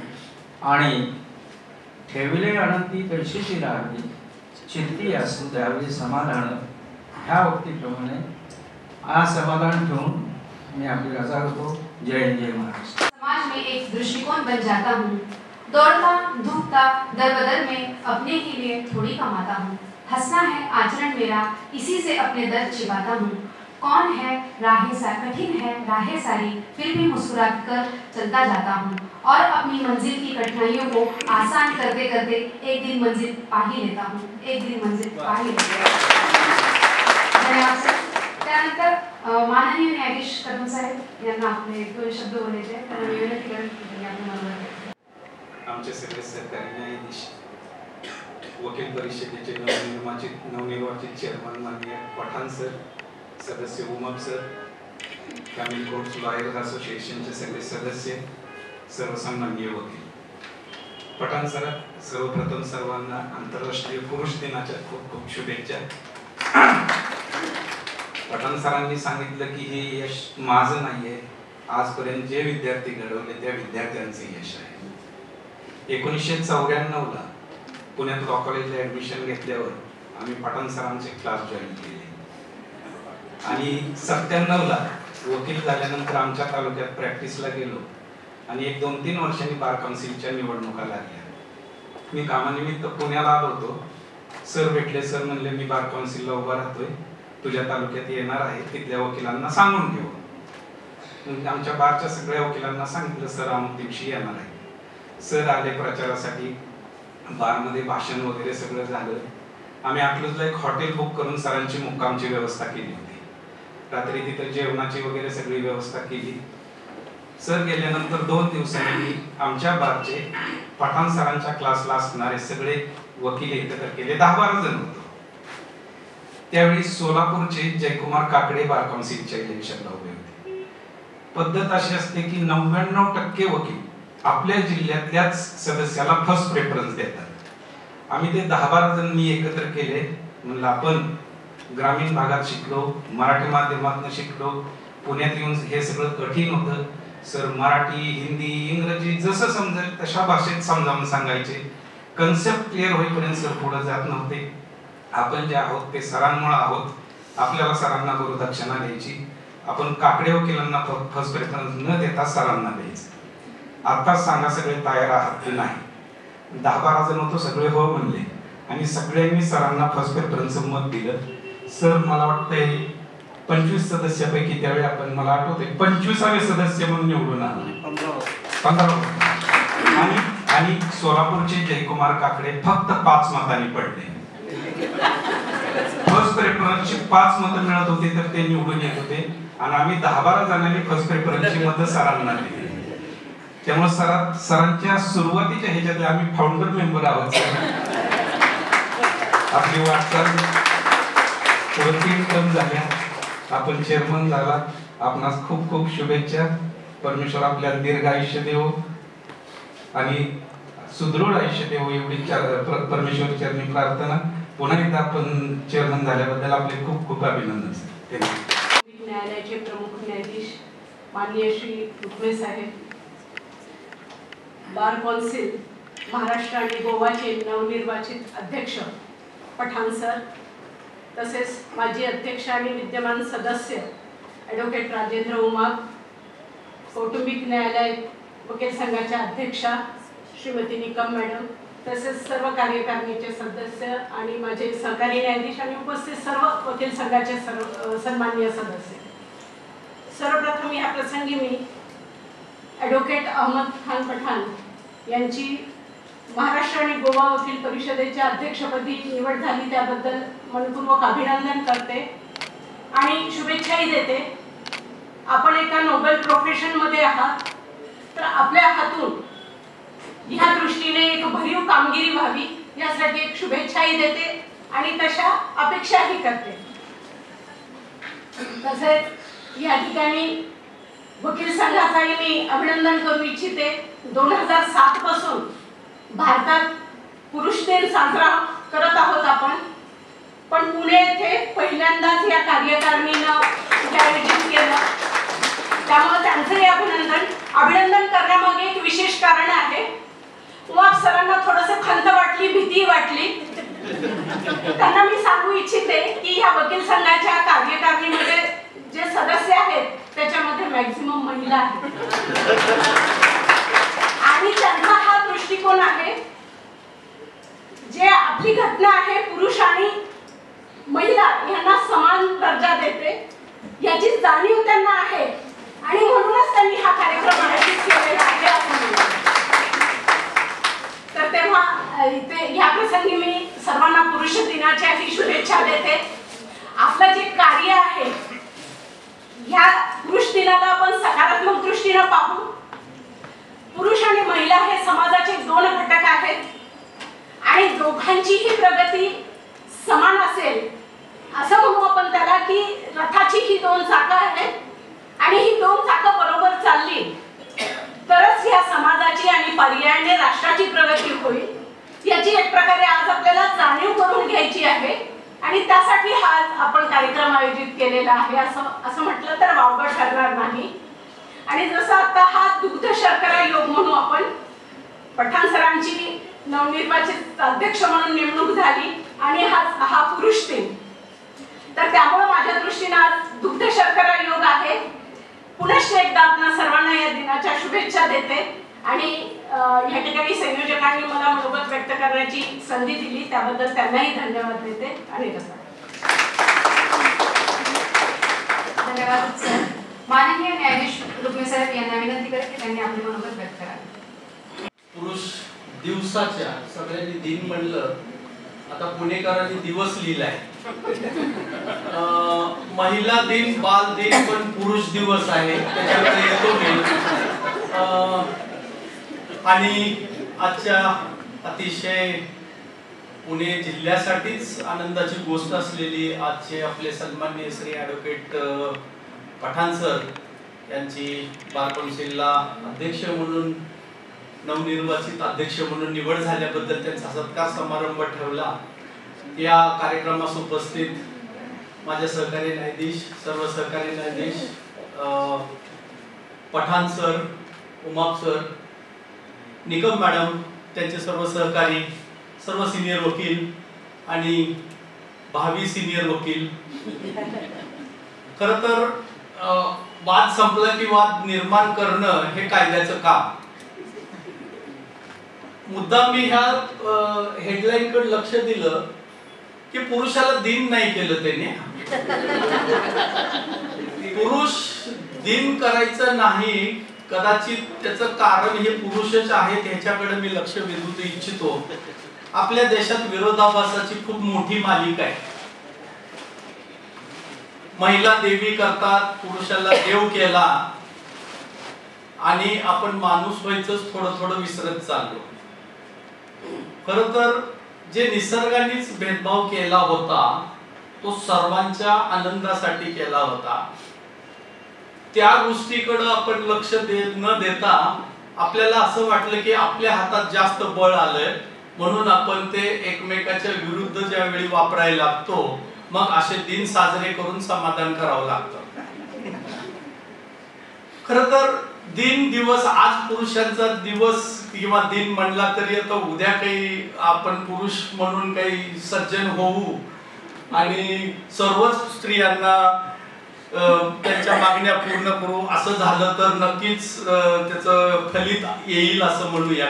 आणि ठेविले अनंती पैशीची राहावी, चित्ती असू द्यावे समाधान, ह्या उक्तीप्रमाणे आज समाधान ठेवून मैं आपकी रजा को जय हिंद जय महाराष्ट्र। समाज में एक दृष्टिकोण बन जाता हूँ, दौड़ता धूपता दर बदर में अपने ही लिए थोड़ी कमाता हूँ। हंसना है आचरण मेरा, इसी से अपने दर्द छिपाता हूँ। कौन है राहें सा कठिन है राहें सारी, फिर भी मुस्कुरा कर चलता जाता हूँ और अपनी मंजिल की कठिनाइयों को आसान करते करते एक दिन मंजिल पा ही लेता हूँ, एक दिन मंजिल पा ही लेता हूँ। धन्यवाद सर। त्यानंतर माननीय न्यायाधीश कदम साहेब यांना आपले 2 शब्द बोलायचे आहेत, त्यांना विनंती करेन की आपण माननीय आमचे सगळे सरकारी न्यायाधीश, वकील परिषदेचे नवनिर्वाचित चेअरमन माननीय पठाण सर, सदस्य Umap sir, family court lawyers असोसिएशनचे सगळे सदस्य, सर्व सन्माननीय वकील. पठाण सर, सर्वप्रथम सर्वांना आंतरराष्ट्रीय पुरुष दिनाच्या खूप खूप शुभेच्छा. पठाण सरांनी सांगितलं की हे यश माझं नाहीये, आजपर्यंत जे विद्यार्थी घडवले त्या विद्यार्थ्यांचे यश आहे. 1994 ला पुण्यात लॉ कॉलेजला ऍडमिशन घेतल्यावर आम्ही पठाण सरांचे क्लास जॉईन केले आणि 97 ला वकील झाल्यानंतर आमच्या तालुक्यात प्रॅक्टिसला गेलो आणि 1-2-3 वर्षांनी बार काउन्सिलच्या निवडणुका लागल्या. मी कामानिमित्त पुण्याला आलो होतो. सर भेटले. सर म्हणले मी बार काउन्सिलला उभा राहतोय, तुझ्या तालुक्यात येणार आहे, तिथल्या वकिलांना सांगून घेऊ. मग आमच्या बारच्या सगळ्या वकिलांना सांगितलं सर अमुक दिवशी येणार आहे. सर आले प्रचारासाठी, बारमध्ये भाषण वगैरे सगळं झालं. आम्ही अकलूजला एक हॉटेल बुक करून सरांची मुक्कामची व्यवस्था केली होती. रात्री तिथे जेवणाची वगैरे सगळी व्यवस्था केली. सर गेल्यानंतर 2 दिवसांनी आमच्या बारचे पठाण सरांच्या क्लासला असणारे सगळे वकील एकत्र केले. 10-12 जण होतो. त्यावेळी सोलापूरचे जयकुमार काकडे बार काउन्सिलच्या इलेक्शनला उभे होते. पद्धत अशी असते की 99% वकील आपल्या जिल्ह्यातल्याच सदस्याला फर्स्ट प्रेफरन्स देतात. आम्ही ते 10-12 जण मी एकत्र केले. म्हणलं आपण ग्रामीण भागात शिकलो, मराठी माध्यमातून शिकलो, पुण्यात येऊन हे सगळं कठीण होतं. सर मराठी, हिंदी, इंग्रजी जसं समजेल तशा भाषेत समजावून सांगायचे. कन्सेप्ट क्लिअर होईपर्यंत सर पुढे जात नव्हते. आपण जे आहोत ते सरांमुळे आहोत, आपल्याला सरांना गुरुदक्षिणा द्यायची. आपण काकडे वकिलांना फर्स्ट प्रेफरन्स न देता सरांना द्यायचं. आताच सांगा सगळे तयार आहात की नाही. 10-12 जण होतो, सगळे हो म्हणले आणि सगळ्यांनी सरांना फर्स्ट प्रेफरन्स मत दिलं. सर मला वाटतंय 25 सदस्यापैकी त्यावेळी आपण, मला आठवते 25वे सदस्य म्हणून निवडून आले. 15 आणि सोलापूरचे जयकुमार काकडे फक्त 5 मतांनी पडले. फर्स्ट प्रेफरन्सची 5 मतं मिळत होती तर ते निवडून येत होते आणि आम्ही 10-12 जणांनी फर्स्ट प्रेफरन्सची मतं सरांना दिली. त्यामुळे सरांच्या सुरुवातीच्या ह्याच्यात आम्ही फाउंडर मेंबर आहोत. आपली वाटचाल 3 टर्म झाल्या, आपण चेअरमन झाला. आपणास खूप खूप शुभेच्छा. परमेश्वर आपल्याला दीर्घ आयुष्य देवो आणि सुदृढ आयुष्य देवो एवढी परमेश्वर चरणी प्रार्थना. पुन्हा एकदा आपण चेअरमन झाल्याबद्दल आपले खूप खूप अभिनंदन. न्यायालयाचे प्रमुख न्यायाधीश माननीय श्री रुक्मे साहेब, बार कौन्सिल महाराष्ट्र आणि गोवाचे नवनिर्वाचित अध्यक्ष पठाण सर, तसेच माजी अध्यक्ष आणि विद्यमान सदस्य ॲडव्होकेट राजेंद्र उमाप, कौटुंबिक न्यायालय वकील संघाच्या अध्यक्षा श्रीमती निकम मॅडम, तसेच सर्व कार्यकारिणीचे सदस्य आणि माझे सहकारी न्यायाधीश आणि उपस्थित सर्व वकील संघाचे सर्व सन्माननीय सदस्य. सर्वप्रथम या प्रसंगी मी ॲडव्होकेट अहमद खान पठाण यांची महाराष्ट्र आणि गोवा वकील परिषदेच्या अध्यक्षपदी निवड झाली त्याबद्दल मनपूर्वक अभिनंदन करते आणि शुभेच्छाही देते. आपण एका नोबेल प्रोफेशनमध्ये आहात, तर आपल्या हातून ह्या दृष्टीने एक भरीव कामगिरी व्हावी यासाठी एक शुभेच्छाही देते आणि तशा अपेक्षाही करते. तसेच या ठिकाणी वकील संघाचाही मी अभिनंदन करू इच्छिते. 2007 पासून भारतात पुरुष दिन साजरा करत आहोत आपण, पण पुणे येथे पहिल्यांदाच या कार्यकारिणीनं आयोजित केलं. त्यामुळे त्यांचंही अभिनंदन करण्यामागे एक विशेष कारण आहे. उमाप सरांना थोडंसं खंत वाटली, भीती वाटली. त्यांना मी सांगू इच्छिते की ह्या वकील संघाच्या कार्यकारिणीमध्ये जे सदस्य आहेत त्याच्यामध्ये मॅक्झिमम महिला आहेत आणि त्यांचा हा दृष्टिकोन आहे, जे आपली घटना आहे पुरुष आणि महिला यांना समान दर्जा देते याची जाणीव त्यांना आहे आणि म्हणूनच त्यांनी हा कार्यक्रम आयोजित केलेला आहे असं म्हणतात. तर तेव्हा इथे ह्या प्रसंगी मी सर्वांना पुरुष दिनाच्याही शुभेच्छा देते. आपलं जे कार्य आहे ह्या पुरुष दिनाला आपण सकारात्मक दृष्टीने पाहू. पुरुष आणि महिला हे समाजाचे 2 घटक आहेत आणि दोघांचीही प्रगती समान असेल असं म्हणू आपण त्याला की रथाची ही 2 चाकं आहेत आणि ही 2 चाकं बरोबर चालली तरच या समाजाची आणि पर्यायाने राष्ट्राची प्रगती होईल. याची एक प्रकारे आज आपल्याला जाणीव करून घ्यायची आहे आणि त्यासाठी हा आपण कार्यक्रम आयोजित केलेला आहे असं म्हटलं तर वावगं ठरणार नाही. आणि जसं आता हा दुग्ध शर्करा योग म्हणू आपण, पठाण सरांची नवनिर्वाचित अध्यक्ष म्हणून नेमणूक झाली आणि हा पुरुष दिन, तर त्यामुळे माझ्या दृष्टीने आज दुग्ध शर्करा योग आहे. पुनश्च एकदा आपल्या सर्वांना या दिनाच्या शुभेच्छा देते आणि या ठिकाणी संयोजकांनी मला मनोगत व्यक्त करण्याची संधी दिली त्याबद्दल त्यांनाही धन्यवाद देते आणि धन्यवाद सर. माननीय न्यायाधीश रुक्मे साहेब यांना विनंती करते की त्यांनी आपले मनोगत व्यक्त करावे. पुरुष दिवसाच्या सगळ्यांनी दिन म्हणलं, आता पुणेकरांनी दिवस लिहिलाय. महिला दिन, बाल दिन, पण पुरुष दिवस आहे त्याच्याकडे येतो मी. आणि आजच्या अतिशय पुणे जिल्ह्यासाठीच आनंदाची गोष्ट असलेली आजचे आपले सन्माननीय श्री ॲडव्होकेट पठाण सर यांची बार कौन्सिलला अध्यक्ष म्हणून, नवनिर्वाचित अध्यक्ष म्हणून निवड झाल्याबद्दल त्यांचा सत्कार समारंभ ठेवला. या कार्यक्रमास उपस्थित माझे सहकारी न्यायाधीश, सर्व सहकारी न्यायाधीश, Pathan sir, Umap sir, Nikam madam, त्यांचे सर्व सहकारी, सर्व सिनियर वकील आणि भावी सिनियर वकील. खरं तर वाद संपला की वाद निर्माण करणं हे कायद्याचं काम. मुद्दाम मी ह्या हेडलाईन कडे लक्ष दिलं की पुरुषाला दिन नाही केलं त्याने. पुरुष दिन करायचं नाही, कदाचित त्याचं कारण हे पुरुषच आहेत ह्याच्याकडे मी लक्ष वेधू इच्छितो. आपल्या देशात विरोधाभासाची खूप मोठी मालिका आहे. महिला देवी करतात, पुरुषाला देव केला आणि आपण माणूस व्हायचंच थोडं थोडं विसरत चाललो. खरं तर जे निसर्गानेच भेदभाव केला होता तो सर्वांच्या आनंदासाठी केला होता. त्या गोष्टीकडे आपण लक्ष न देता आपल्याला असं वाटलं की आपल्या हातात जास्त बळ आलंय म्हणून आपण ते एकमेकाच्या विरुद्ध ज्यावेळी वापरायला लागतो मग असे दिन साजरे करून समाधान करावं लागतं. खरं तर दिन दिवस आज पुरुषांचा दिवस किंवा दिन म्हणला तरी आता उद्या काही आपण पुरुष म्हणून काही सज्जन होऊ आणि सर्वच स्त्रियांना त्यांच्या मागण्या पूर्ण करू असं झालं तर नक्कीच त्याचं फलित येईल असं म्हणूया.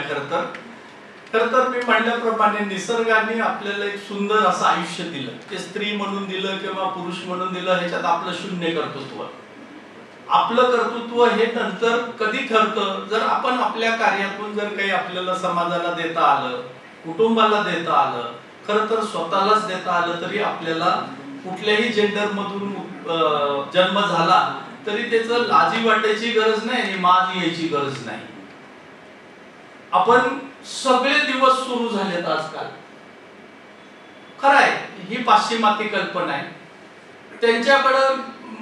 खरं तर मी म्हणल्याप्रमाणे निसर्गाने आपल्याला एक सुंदर असं आयुष्य दिलं. ते स्त्री म्हणून दिलं किंवा पुरुष म्हणून दिलं ह्याच्यात आपलं शून्य कर्तृत्व. आपलं कर्तृत्व हे नंतर कधी ठरतं जर आपण आपल्या कार्यातून जर काही आपल्याला समाजाला देता आलं, कुटुंबाला देता आलं, खरं तर स्वतःलाच देता आलं तरी आपल्याला कुठल्याही जेंडर मधून जन्म झाला तरी त्याचं लाजी वाटायची गरज नाही आणि माज यायची गरज नाही. आपण सगळे दिवस सुरू झालेत आजकाल. खरंय ही पाश्चिमात्य कल्पना आहे. त्यांच्याकडं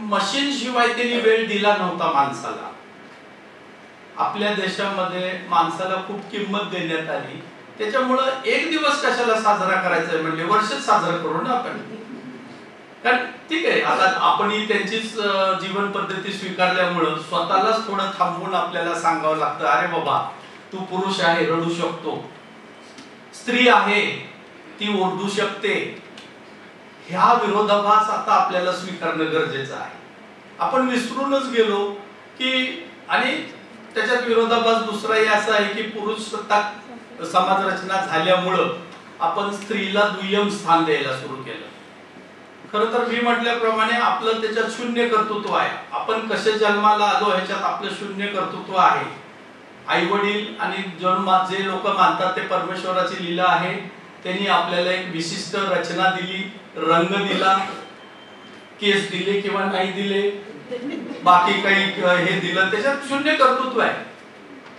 मशीन शिवाय त्यांनी वेळ दिला नव्हता माणसाला. आपल्या देशामध्ये माणसाला खूप किंमत देण्यात आली. त्याच्यामुळं एक दिवस कशाला साजरा करायचा म्हणजे वर्षच साजरा करू ना आपण. कारण ठीक आहे आता आपणही त्यांचीच जीवन पद्धती स्वीकारल्यामुळं स्वतःलाच थोडं थांबवून आपल्याला सांगावं लागतं अरे बाबा तू पुरुष आहे रडू शकतो, स्त्री आहे ती ओरडू शकते. ह्या विरोधाभास आता आपल्याला स्वीकारणं गरजेचं आहे. आपण विसरूनच गेलो की आणि त्याच्यात विरोधाभास दुसराही असा आहे की पुरुष सत्ताक समाज रचना झाल्यामुळं आपण स्त्रीला दुय्यम स्थान द्यायला सुरू केलं. खरं तर मी म्हटल्याप्रमाणे आपलं त्याच्यात शून्य कर्तृत्व आहे. आपण कसे जन्माला आलो ह्याच्यात आपलं शून्य कर्तृत्व आहे. आई वडील आणि जे लोक मानतात ते परमेश्वराची लीला आहे. त्यांनी आपल्याला एक विशिष्ट रचना दिली, रंग दिला, केस दिले किंवा नाही दिले, बाकी काही हे दिलं, त्याच्यात शून्य कर्तृत्व आहे.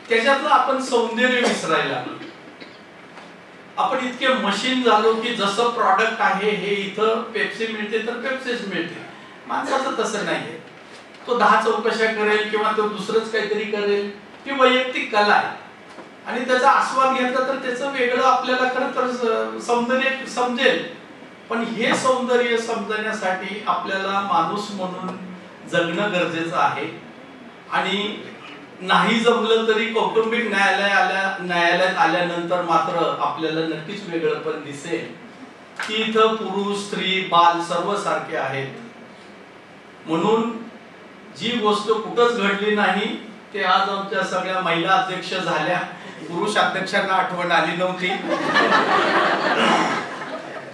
त्याच्यातलं आपण सौंदर्य विसरायला लागलो. आपण इतके मशीन झालो की जसं प्रॉडक्ट आहे हे इथं पेप्सी मिळते तर पेप्सीच मिळते. माणसाचं तसं नाहीये. तो 10 चौकशा करेल किंवा तो दुसरंच काहीतरी करेल. ती वैयक्तिक कला आहे आणि त्याचा आस्वाद घेतला तर त्याचं वेगळं आपल्याला खरं तर सौंदर्य समजेल. पण हे सौंदर्य समजण्यासाठी आपल्याला माणूस म्हणून जगणं गरजेचं आहे. आणि नाही जमलं तरी कौटुंबिक न्यायालयात आल्यानंतर मात्र आपल्याला नक्कीच वेगळं पण दिसेल की इथं पुरुष स्त्री बाल सर्व सारखे आहेत. म्हणून जी गोष्ट कुठंच घडली नाही ते आज आमच्या सगळ्या महिला अध्यक्ष झाल्या. पुरुष अध्यक्षांना आठवण आली नव्हती.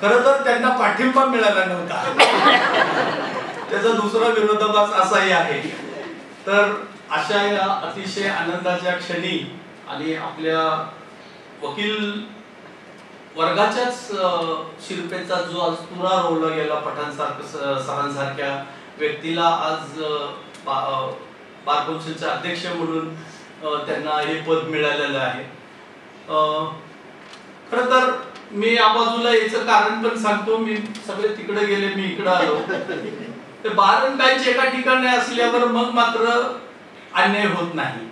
खरं तर त्यांना पाठिंबा मिळाला नव्हता. त्याचा दुसरा विरोधाभास असाही आहे. तर अशा या अतिशय आनंदाच्या क्षणी आणि आपल्या वकील वर्गाच्याच शिरपेचा जो आज पुरा रोवला गेला पठाण सरांसारख्या व्यक्तीला आज बार कौन्सिलचे अध्यक्ष म्हणून त्यांना हे पद मिळालेलं आहे. खरं तर मी या बाजूला याचं कारण पण सांगतो. मी सगळे तिकडे गेले, मी इकडे आलो. ते बार आणि बेंच एका ठिकाणी असल्यावर मग मात्र अन्याय होत नाही.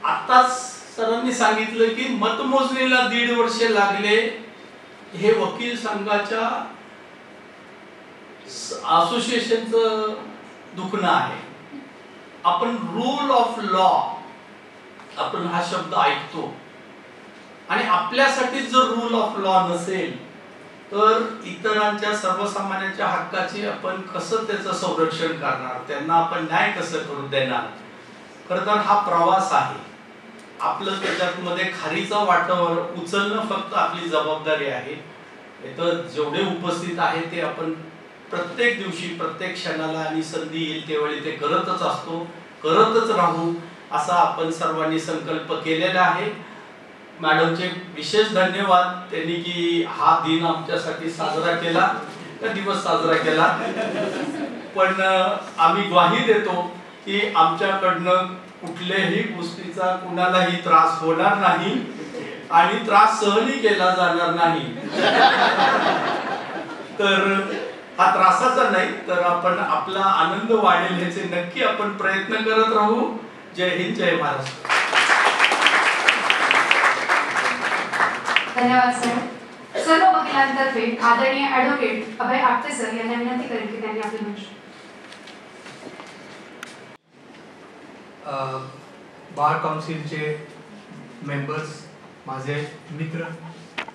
आताच सरांनी सांगितलं की मतमोजणीला 1.5 वर्षे लागले. हे वकील संघाच्या असोसिएशनचं दुखणं आहे. आपण रूल ऑफ लॉ आपण हा शब्द ऐकतो आणि आपल्यासाठी जर रूल ऑफ लॉ नसेल तर इतरांच्या सर्वसामान्यांच्या हक्काची आपण कसं त्याचं संरक्षण करणार, त्यांना आपण न्याय कसं करू देणार. खरं तर हा प्रवास आहे. आपलं त्याच्यामध्ये खारीचा वाटावर उचलणं फक्त आपली जबाबदारी आहे. इथं जेवढे उपस्थित आहेत ते आपण प्रत्येक दिवशी प्रत्येक क्षणाला आणि संधी येईल त्यावेळी ते करतच असतो, करतच राहू असा आपण सर्वांनी संकल्प केलेला आहे. मॅडमचे विशेष धन्यवाद त्यांनी की हा दिन आमच्यासाठी साजरा केला, दिवस साजरा केला. पण आम्ही ग्वाही देतो की आमच्याकडनं कुठल्याही गोष्टीचा कुणालाही त्रास होणार नाही आणि त्रास सहनही केला जाणार नाही. तर हा त्रासाचा नाही तर आपण आपला आनंद वाढेल ह्याचे नक्की आपण प्रयत्न करत राहू. जय हिंद, जय महाराष्ट्र. धन्यवाद सर. सर्व वकिलांतर्फे आदरणीय ॲडव्होकेट अभय आपटे सर यांना विनंती करेन की त्यांनी आपले मंच. बार काउन्सिलचे मेंबर्स, माझे मित्र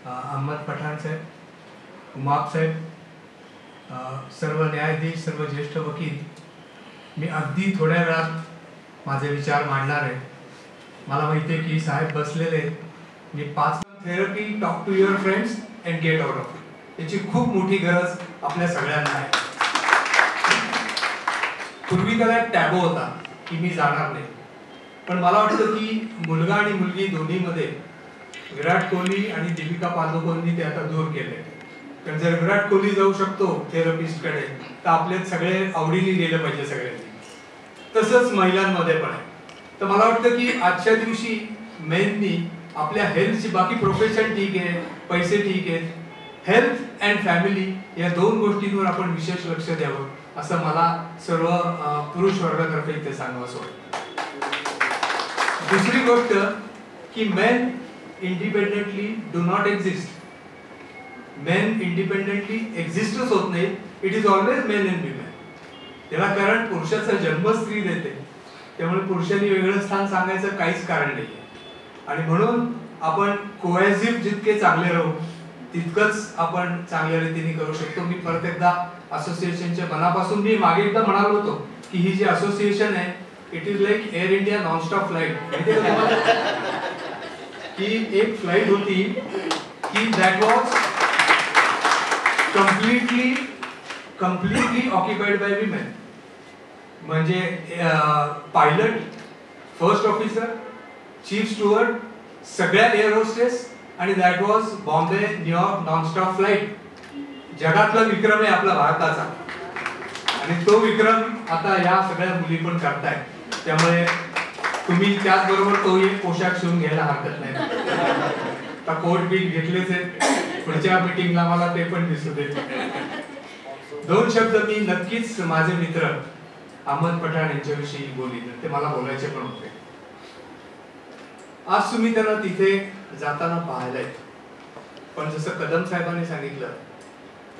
अहमद पठाण साहेब, उमाप साहेब, सर्व न्यायाधीश, सर्व ज्येष्ठ वकील, मी अगदी थोड्या वेळात माझे विचार मांडणार आहे. मला माहिती आहे की साहेब बसलेले आहेत. मी 5 therapy, talk to your friends and get out of it, याची खूप मोठी गरज आपल्या सगळ्यांना आहे. पूर्वी त्याला एक टॅबो होता की मी जाणार नाही, पण मला वाटतं की मुलगा आणि मुलगी दोन्हीमध्ये विराट कोहली आणि दीपिका पादुकोणनी ते आता दूर केले. कारण जर विराट कोहली जाऊ शकतो थेरपिस्टकडे तर आपले सगळे आवडीने गेले पाहिजे सगळ्यांनी. तसंच महिलांमध्ये पण आहे. तर मला वाटतं की आजच्या दिवशी मेननी आपल्या हेल्थची, बाकी प्रोफेशन ठीक आहे, पैसे ठीक आहेत, हेल्थ अँड फॅमिली या 2 गोष्टींवर आपण विशेष लक्ष द्यावं असं मला सर्व पुरुष वर्गातर्फे इथे सांगावंसं वाटतं. दुसरी गोष्ट की men independently do not exist. Men independently एक्झिस्टच होत नाही. It is always men and women. त्याला कारण पुरुषाचा जन्म स्त्री देते, त्यामुळे पुरुषांनी वेगळं स्थान सांगायचं काहीच कारण नाही. आणि म्हणून आपण कोहेसिव्ह जितके चांगले राहू तितकंच आपण चांगल्या रीतीने करू शकतो. मी परत एकदा असोसिएशनच्या मनापासून, मी मागे एकदा म्हणालो होतो की ही जी असोसिएशन आहे it is like air India nonstop flight. की एक फ्लाईट होती की that was completely occupied by women. म्हणजे pilot, first officer, chief steward, सगळ्या एअर होस्टेस, आणि that was Bombay New York nonstop flight. जगातला विक्रम आहे आपला भारताचा, आणि तो विक्रम आता या सगळ्या मुली पण करताय. त्यामुळे तुम्ही त्याचबरोबर तो एक पोशाख शिवून घ्यायला हरकत नाही. आता कोट बीट घेतलेच आहे, पुढच्या मीटिंगला मला ते पण दिसू दे. 2 शब्द मी नक्कीच माझे मित्र अहमद पठाण यांच्याविषयी बोलीन, ते मला बोलायचे पण होते. आज तुम्ही त्यांना तिथे जाताना पाहिलंय, पण जसं कदम साहेबांनी सांगितलं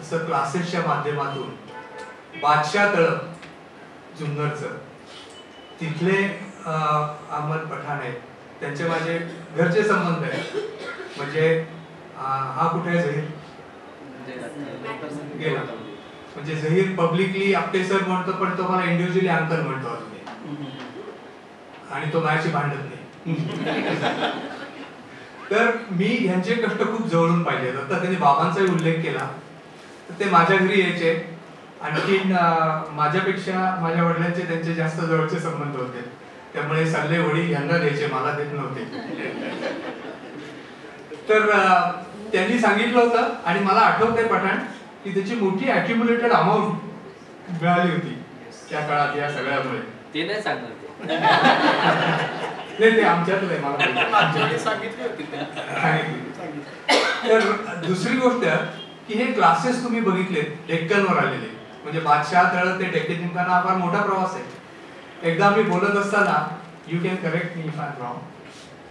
तसं क्लासेसच्या माध्यमातून बादशाह तळं जुन्नरचं तिथले अहमद पठाण आहेत, त्यांचे माझे घरचे संबंध आहेत. म्हणजे हा कुठे आहे झहीर गेला, म्हणजे झहीर पब्लिकली आपटे सर म्हणतो, पण तो मला इंडिव्हिज्युअली अंकल म्हणतो अजून, आणि तो माझ्याशी भांडत नाही. तर मी ह्यांचे कष्ट खूप जवळून पाहिले. आता त्यांनी बाबांचाही उल्लेख केला, तर ते माझ्या घरी यायचे. आणखीन माझ्यापेक्षा माझ्या वडिलांचे त्यांचे जास्त जवळचे संबंध होते, त्यामुळे सल्ले वडील यांना द्यायचे, मला देत नव्हते. तर त्यांनी सांगितलं होतं, आणि मला आठवतंय पठाण की त्याची मोठी अॅक्युम्युलेटेड अमाऊंट मिळाली होती त्या काळात या सगळ्यामुळे. ते नाही सांगणार नाही, ते आमच्यातच आहे, मला सांगितली होती. तर दुसरी गोष्ट की हे क्लासेस तुम्ही बघितले डेक्कनवर आलेले, म्हणजे बादशाह तळ ते डेक्कन जिमखाना हा फार मोठा प्रवास आहे. एकदा मी बोलत असताना, you can correct me if I am wrong,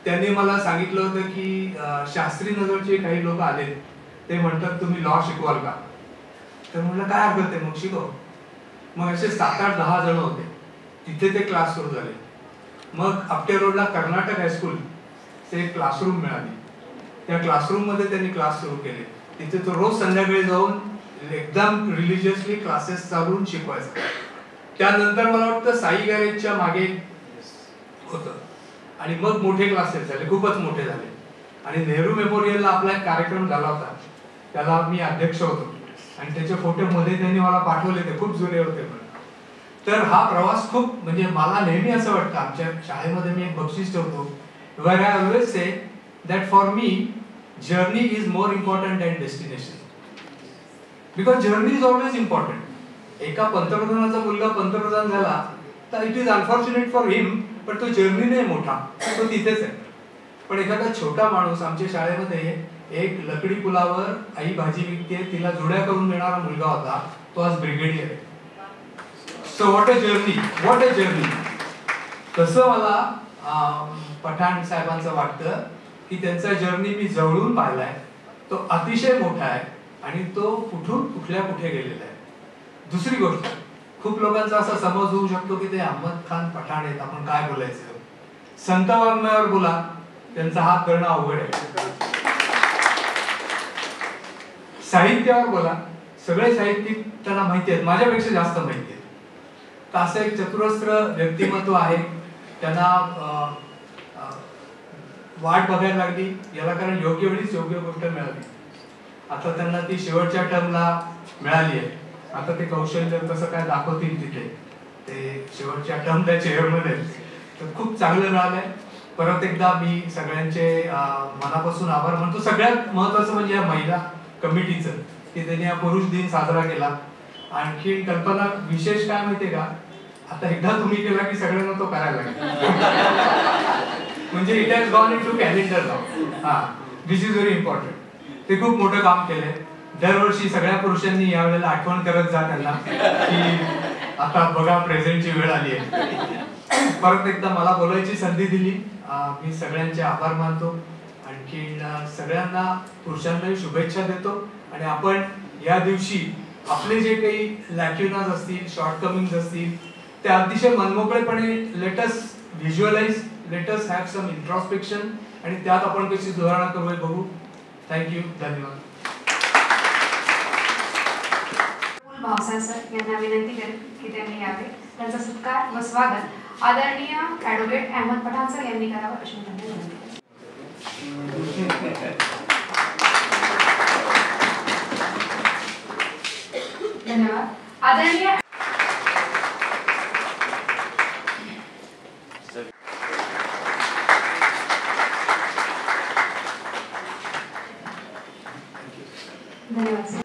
त्यांनी मला सांगितलं होतं की शास्त्री नगरचे काही लोक आले, ते म्हणतात तुम्ही लॉ शिकवाल का? तर म्हटलं काय हरकत आहे, मग शिकव. मग असे 7-8-10 जण होते तिथे, ते क्लास सुरू झाले. मग आपटे रोडला कर्नाटक हायस्कूल ते क्लासरूम मिळाली, त्या क्लासरूम मध्ये त्यांनी क्लास सुरू केले. तिथे तो रोज संध्याकाळी जाऊन एकदम रिलिजियसली क्लासेस चालवून शिकवायचा. त्यानंतर मला वाटतं साई गॅरेजच्या मागे होतं, आणि मग मोठे क्लासेस झाले, खूपच मोठे झाले. आणि नेहरू मेमोरियलला आपला एक कार्यक्रम झाला होता, त्याला मी अध्यक्ष होतो आणि त्याचे फोटो मध्ये त्यांनी मला पाठवले, ते खूप जुने होते. तर हा प्रवास खूप, म्हणजे मला नेहमी असं वाटतं, आमच्या शाळेमध्ये मी एक बक्षीस ठेवतो, where I always say that for me journey is more important than destination, because journey is always important. एका पंतप्रधानाचा मुलगा पंतप्रधान झाला तर इट इज अनफॉर्च्युनेट फॉर हिम, पण तो जर्नी नाही मोठा, तो तिथेच आहे. पण एखादा छोटा माणूस, आमच्या शाळेमध्ये एक लकडी पुलावर आई भाजी विकते, तिला जुड्या करून देणारा मुलगा होता, तो आज ब्रिगेडियर आहे. So what a journey, what a journey. तसं मला पठाण साहेबांचं वाटतं की त्यांचा जर्नी मी जवळून पाहिलाय, तो अतिशय मोठा आहे आणि तो कुठून कुठे गेलेला आहे. दुसरी गोष्ट, खूप लोकांचा असा समज होऊ शकतो की ते अहमद खान पठाण आहेत, आपण काय बोलायचं. संत वाङ्मयावर बोला, त्यांचा हात धरणं अवघड आहे. साहित्यावर बोला, सगळे साहित्यिक त्यांना माहिती आहेत, माझ्यापेक्षा जास्त माहिती आहेत. तर असं एक चतुरस्र व्यक्तिमत्व आहे. त्यांना वाट बघायला लागली याला, कारण योग्य वेळीच योग्य गोष्ट मिळाली. आता त्यांना ती शेवटच्या टर्मला मिळाली आहे. आता ते कौशल्य कसं काय दाखवतील तिथे, ते शेवटच्या टर्मच्या चेअरमध्ये, तर खूप चांगलं मिळालंय. परत एकदा मी सगळ्यांचे मनापासून आभार मानतो. सगळ्यात महत्वाचं म्हणजे या महिला कमिटीचं, की त्यांनी हा पुरुष दिन साजरा केला. आणखी कल्पना विशेष काय माहितीये का, आता एकदा तुम्ही केला की सगळ्यांना तो करायला लागेल. म्हणजे it has gone into calendar now. This is very important. ते खूप मोठं काम केलंय. दरवर्षी सगळ्या पुरुषांनी यावेळेला आठवण करत जा त्यांना की आता बघा प्रेझेंटची वेळ आली आहे. परत एकदा मला बोलायची संधी दिली, मी सगळ्यांचे आभार मानतो. आणखी सगळ्यांना पुरुषांनाही शुभेच्छा देतो. आणि आपण या दिवशी आपले जे काही लॅक्युनाज असतील, शॉर्टकमिंग्स असतील, ते अतिशय मनमोकळेपणे let us visualise, let us have some introspection, आणि त्यात आपण कशी सुधारणा करू हे बघू. थँक्यू, धन्यवाद. भावसार सर यांना विनंती करेन की त्यांनी यावे. त्यांचा सत्कार व स्वागत आदरणीय ॲडव्होकेट अहमद पठाण सर यांनी करावं अशी विनंती. धन्यवाद. आदरणीय धन्यवाद सर.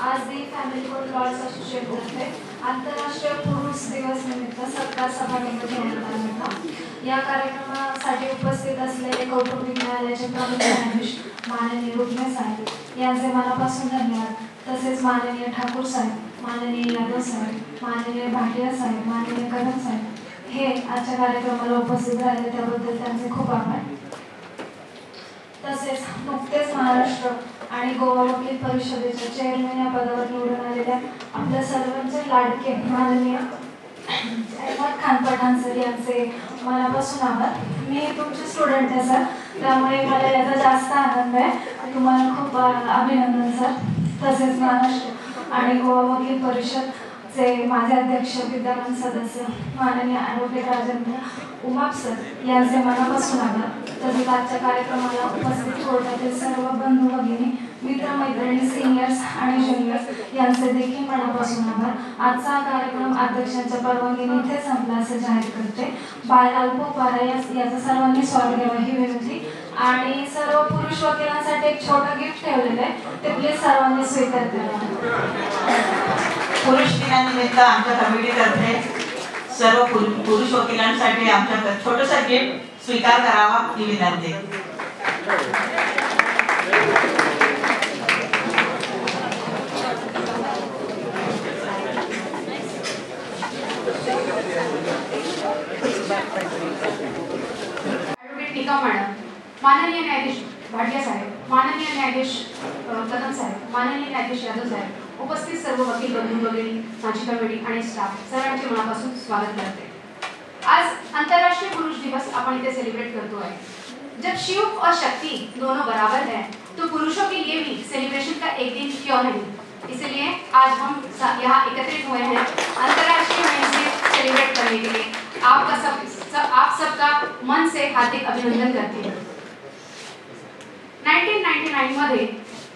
आज दी फॅमिली कोर्ट लॉयर्स असोसिएशनतर्फे आंतरराष्ट्रीय पुरुष दिवस निमित्त सत्कार समारंभ ठेवण्यात आला होता. या कार्यक्रमासाठी उपस्थित असलेले कौटुंबिक न्यायालयाचे प्रमुख न्यायाधीश माननीय रुक्मे साहेब यांचे मनापासून धन्यवाद. तसेच माननीय ठाकूर साहेब, माननीय यादव साहेब, माननीय भाटिया साहेब, माननीय कदम साहेब हे आजच्या कार्यक्रमाला उपस्थित राहिले त्याबद्दल त्यांचे खूप आभार. तसेच नुकतेच महाराष्ट्र आणि गोवा वकील परिषदेच्या चेअरमन या पदावर निवडून आलेल्या आपल्या सर्वांचे लाडके माननीय अहमद खान पठाण सर यांचे मनापासून आभार. मी तुमची स्टुडंट आहे सर, त्यामुळे मला याचा जास्त आनंद आहे. तुम्हाला खूप अभिनंदन सर. तसेच महाराष्ट्र आणि गोवा वकील परिषदचे माझे अध्यक्ष विद्यमान सदस्य माननीय ॲडव्होकेट राजेंद्र उमाप सर यांचे मनापासून आभार. तसेच आजच्या कार्यक्रमाला उपस्थित कोर्टातील सर्व बंधू भगिनी, मित्रमैत्रिणी, सिनियर्स आणि ज्युनियर्स यांचे देखील मनापासून आभार. आजचा हा कार्यक्रम अध्यक्षांच्या परवानगीने इथे संपला असे जाहीर करते. बाय अल्पोपारा याचं सर्वांनी स्वागत घ्यावं ही विनंती. आणि सर्व पुरुष वकिलांसाठी एक छोटं गिफ्ट ठेवलेलं आहे, ते प्लीज सर्वांनी स्वीकार करा. पुरुष दिनानिमित्त आमच्या कमिटीतर्फे सर्व पुरुष वकिलांसाठी आमच्या छोटंसं गिफ्ट स्वीकार करावा ही विनंती. ॲडव्होकेट निकम मॅडम, माननीय न्यायाधीश भाटिया साहेब, माननीय न्यायाधीश कदम साहेब, माननीय न्यायाधीश यादव साहेब, उपस्थित सर्व वकील बंधू भगिनी, माझी कमिटी आणि स्टाफ सर्वांचे मनापासून स्वागत करते. आज अंतर्राष्ट्रीय पुरुष दिवस अपन इसे सेलिब्रेट करते हैं। जब शिव और शक्ति दोनों बराबर हैं, तो पुरुषों के लिए भी सेलिब्रेशन का एक दिन क्यों नहीं। इसलिए आज हम यहाँ एकत्रित हुए हैं अंतर्राष्ट्रीय मेंस डे सेलिब्रेट करने के लिए। आप सबका मन से हार्दिक अभिनंदन करते हैं। 1999 मध्ये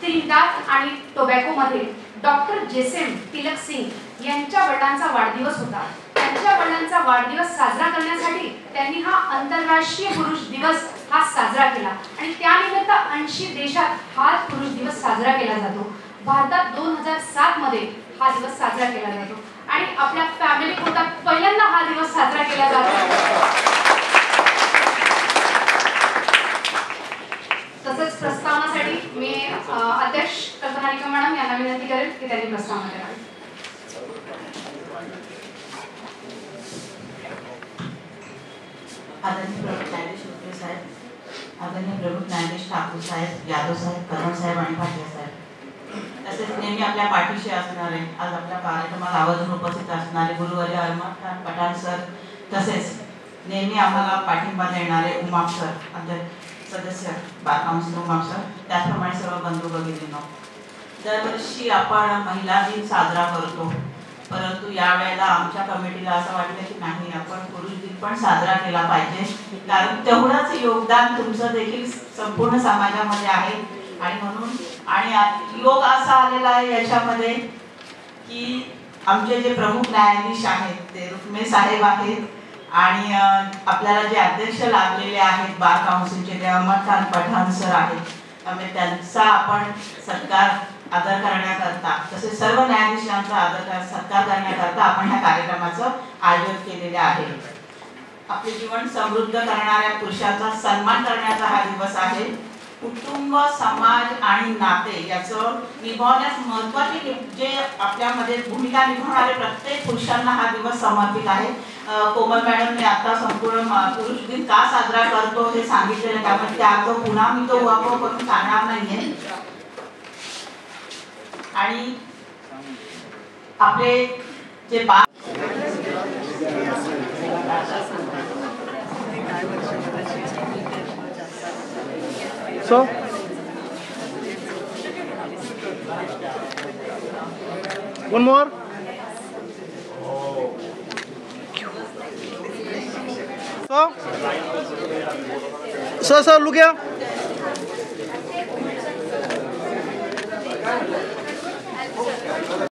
त्रिनिदाद आणि टोबॅगोमध्ये डॉक्टर जेसेम तिलक सिंग यांच्या वडिलांचा वाढदिवस होता। त्यांच्या वडिलांचा वाढदिवस साजरा करण्यासाठी त्यांनी हा आंतरराष्ट्रीय पुरुष दिवस हा साजरा केला आणि त्यानिमित्त 80 देशात हा पुरुष दिवस साजरा केला जातो। भारतात 2007 मध्ये हा दिवस साजरा केला जातो आणि आपल्या फॅमिली कोर्टात पहिल्यांदा हा दिवस साजरा केला जातो। तसंच प्रस्तावनासाठी मी अध्यक्ष कल्पना निकम मॅडम यांना विनंती करेल की त्यांनी प्रस्तावना करावी। आदरणीय प्रमुख न्यायाधीश रुक्मे साहेब, आदरणीय प्रमुख न्यायाधीश ठाकूर साहेब, यादव साहेब, कदम साहेब आणि भाटिया साहेब, तसेच नेहमी आपल्या पाठीशी असणारे, आज आपल्या कार्यक्रमात आवर्जून उपस्थित असणारे गुरुवर्य अहमद खान पठाण सर, तसेच नेहमी आम्हाला पाठिंबा देणारे उमाप सर, सदस्य बार काउन्सिल उमाप सर, त्याचप्रमाणे सर्व बंधू भगिनींनो, दरवर्षी आपण महिला दिन साजरा करतो, परंतु यावेळेला आमच्या कमिटीला असं वाटलं की नाही, आपण पुरुष दिन पण साजरा केला पाहिजे, कारण तेवढंच योगदान तुमचं देखील संपूर्ण समाजामध्ये आहे। आणि म्हणून आणि योग असा आलेला आहे याच्यामध्ये की आमचे जे प्रमुख न्यायाधीश आहेत ते रुक्मे साहेब आहेत आणि आपल्याला जे अध्यक्ष लाभलेले आहेत बार काउन्सिलचे ते अहमद खान पठाण सर आहेत, त्यामुळे त्यांचा आपण सत्कार आदर करण्याकरता तसेच सर्व न्यायाधीशांचा सत्कार करण्याकरता आपण ह्या कार्यक्रमाचं आयोजन केलेले आहे। आपले जीवन समृद्ध करणाऱ्या पुरुषाचा सन्मान करण्याचा हा दिवस आहे। कुटुंब, समाज आणि नाते याचं निभावण्यास महत्त्वाची जे आपल्यामध्ये भूमिका निभावणारे प्रत्येक पुरुषांना हा दिवस समर्पित आहे। कोमल मॅडमने आता संपूर्ण पुरुष दिन का साजरा करतो हे सांगितलेलं, त्यामुळे त्याचा पुन्हा मी तो वापर करून सांगणार नाहीये। आणि आपले जे So, one more. So, look here.